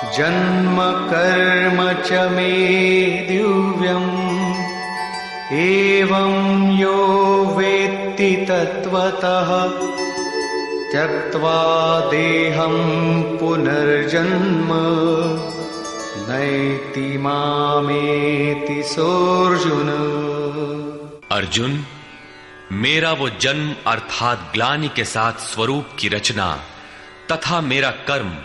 जन्म कर्म च मे दिव्यम् एवं यो वेत्ति तत्त्वतः त्यक्त्वा देहं पुनर्जन्म नैति मामेति सोऽर्जुन। अर्जुन, मेरा वो जन्म अर्थात ग्लानि के साथ स्वरूप की रचना तथा मेरा कर्म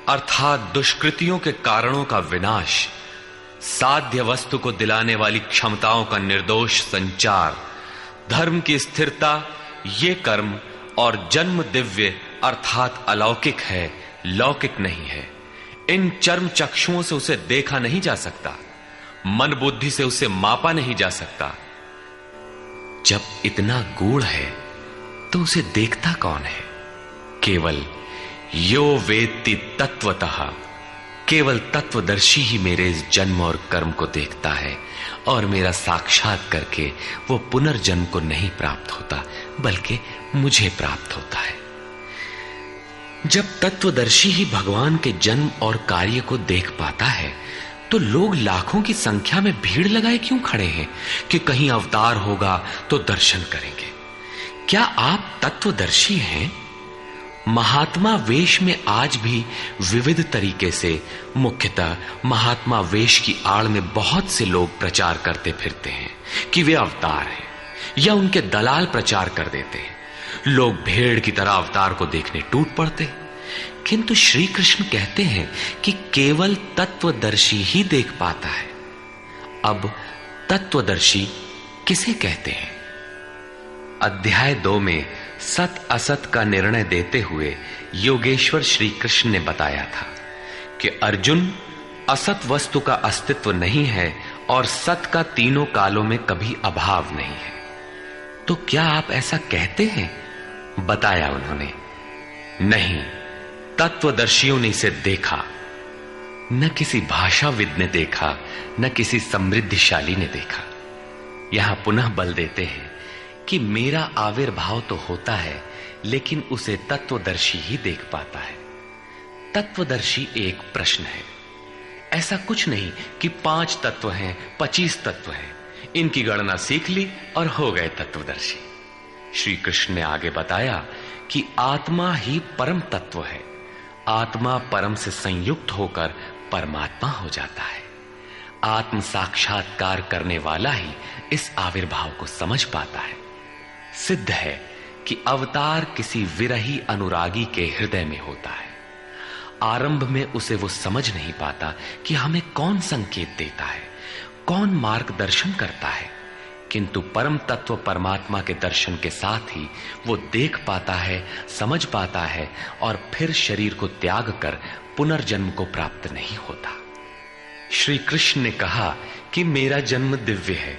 अर्थात दुष्कृतियों के कारणों का विनाश, साध्य वस्तु को दिलाने वाली क्षमताओं का निर्दोष संचार, धर्म की स्थिरता, ये कर्म और जन्म दिव्य अर्थात अलौकिक है, लौकिक नहीं है। इन चर्म चक्षुओं से उसे देखा नहीं जा सकता, मन बुद्धि से उसे मापा नहीं जा सकता। जब इतना गूढ़ है तो उसे देखता कौन है? केवल यो वेत्ति तत्वतः, केवल तत्वदर्शी ही मेरे इस जन्म और कर्म को देखता है और मेरा साक्षात करके वो पुनर्जन्म को नहीं प्राप्त होता बल्कि मुझे प्राप्त होता है। जब तत्वदर्शी ही भगवान के जन्म और कार्य को देख पाता है तो लोग लाखों की संख्या में भीड़ लगाए क्यों खड़े हैं कि कहीं अवतार होगा तो दर्शन करेंगे। क्या आप तत्वदर्शी हैं? महात्मा वेश में आज भी विविध तरीके से, मुख्यतः महात्मा वेश की आड़ में बहुत से लोग प्रचार करते फिरते हैं कि वे अवतार हैं, या उनके दलाल प्रचार कर देते हैं। लोग भेड़ की तरह अवतार को देखने टूट पड़ते हैं, किंतु श्री कृष्ण कहते हैं कि केवल तत्वदर्शी ही देख पाता है। अब तत्वदर्शी किसे कहते हैं? अध्याय 2 में सत असत का निर्णय देते हुए योगेश्वर श्री कृष्ण ने बताया था कि अर्जुन, असत वस्तु का अस्तित्व नहीं है और सत का तीनों कालों में कभी अभाव नहीं है। तो क्या आप ऐसा कहते हैं? बताया उन्होंने, नहीं, तत्वदर्शियों ने इसे देखा, न किसी भाषाविद ने देखा, न किसी समृद्धिशाली ने देखा। यहां पुनः बल देते हैं कि मेरा आविर्भाव तो होता है लेकिन उसे तत्वदर्शी ही देख पाता है। तत्वदर्शी एक प्रश्न है। ऐसा कुछ नहीं कि 5 तत्व हैं, 25 तत्व हैं, इनकी गणना सीख ली और हो गए तत्वदर्शी। श्री कृष्ण ने आगे बताया कि आत्मा ही परम तत्व है। आत्मा परम से संयुक्त होकर परमात्मा हो जाता है। आत्म साक्षात्कार करने वाला ही इस आविर्भाव को समझ पाता है। सिद्ध है कि अवतार किसी विरही अनुरागी के हृदय में होता है। आरंभ में उसे वो समझ नहीं पाता कि हमें कौन संकेत देता है, कौन मार्गदर्शन करता है, किंतु परम तत्व परमात्मा के दर्शन के साथ ही वो देख पाता है, समझ पाता है और फिर शरीर को त्याग कर पुनर्जन्म को प्राप्त नहीं होता। श्री कृष्ण ने कहा कि मेरा जन्म दिव्य है,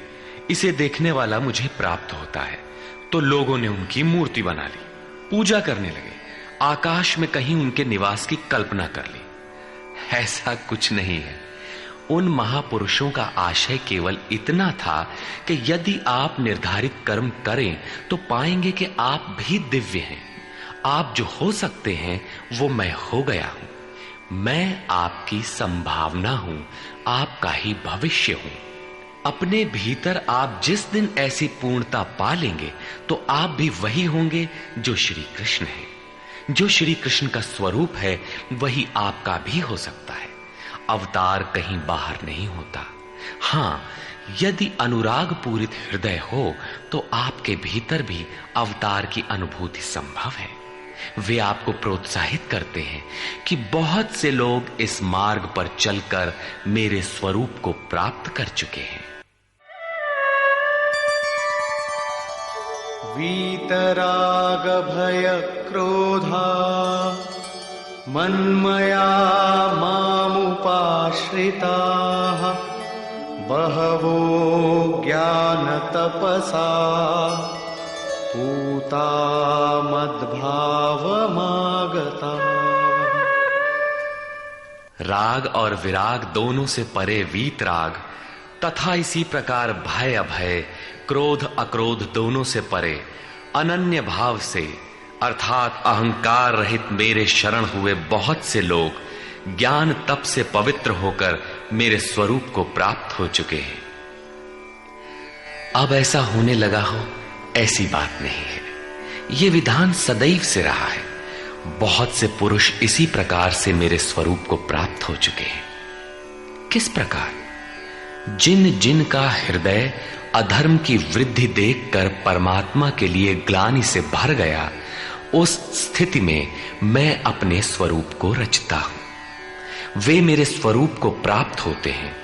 इसे देखने वाला मुझे प्राप्त होता है। तो लोगों ने उनकी मूर्ति बना ली, पूजा करने लगे, आकाश में कहीं उनके निवास की कल्पना कर ली। ऐसा कुछ नहीं है। उन महापुरुषों का आशय केवल इतना था कि यदि आप निर्धारित कर्म करें तो पाएंगे कि आप भी दिव्य हैं। आप जो हो सकते हैं वो मैं हो गया हूं। मैं आपकी संभावना हूं, आपका ही भविष्य हूं। अपने भीतर आप जिस दिन ऐसी पूर्णता पा लेंगे तो आप भी वही होंगे जो श्री कृष्ण है। जो श्री कृष्ण का स्वरूप है वही आपका भी हो सकता है। अवतार कहीं बाहर नहीं होता। हां, यदि अनुराग पूरित हृदय हो तो आपके भीतर भी अवतार की अनुभूति संभव है। वे आपको प्रोत्साहित करते हैं कि बहुत से लोग इस मार्ग पर चलकर मेरे स्वरूप को प्राप्त कर चुके हैं। वीतराग भय क्रोधा मन्मया मामुपाश्रिताः बहवो ज्ञान तपसा पूता मद्भावमागता। राग और विराग दोनों से परे वीतराग तथा इसी प्रकार भय अभय, क्रोध अक्रोध दोनों से परे अनन्य भाव से अर्थात अहंकार रहित मेरे शरण हुए बहुत से लोग ज्ञान तप से पवित्र होकर मेरे स्वरूप को प्राप्त हो चुके हैं। अब ऐसा होने लगा हो, ऐसी बात नहीं है। यह विधान सदैव से रहा है। बहुत से पुरुष इसी प्रकार से मेरे स्वरूप को प्राप्त हो चुके हैं। किस प्रकार? जिन जिन का हृदय अधर्म की वृद्धि देखकर परमात्मा के लिए ग्लानि से भर गया, उस स्थिति में मैं अपने स्वरूप को रचता हूं। वे मेरे स्वरूप को प्राप्त होते हैं,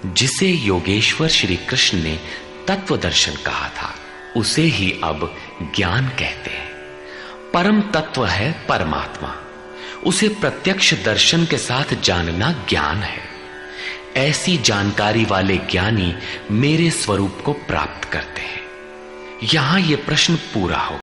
जिसे योगेश्वर श्री कृष्ण ने तत्व दर्शन कहा था, उसे ही अब ज्ञान कहते हैं। परम तत्व है परमात्मा, उसे प्रत्यक्ष दर्शन के साथ जानना ज्ञान है। ऐसी जानकारी वाले ज्ञानी मेरे स्वरूप को प्राप्त करते हैं। यहां यह प्रश्न पूरा हो।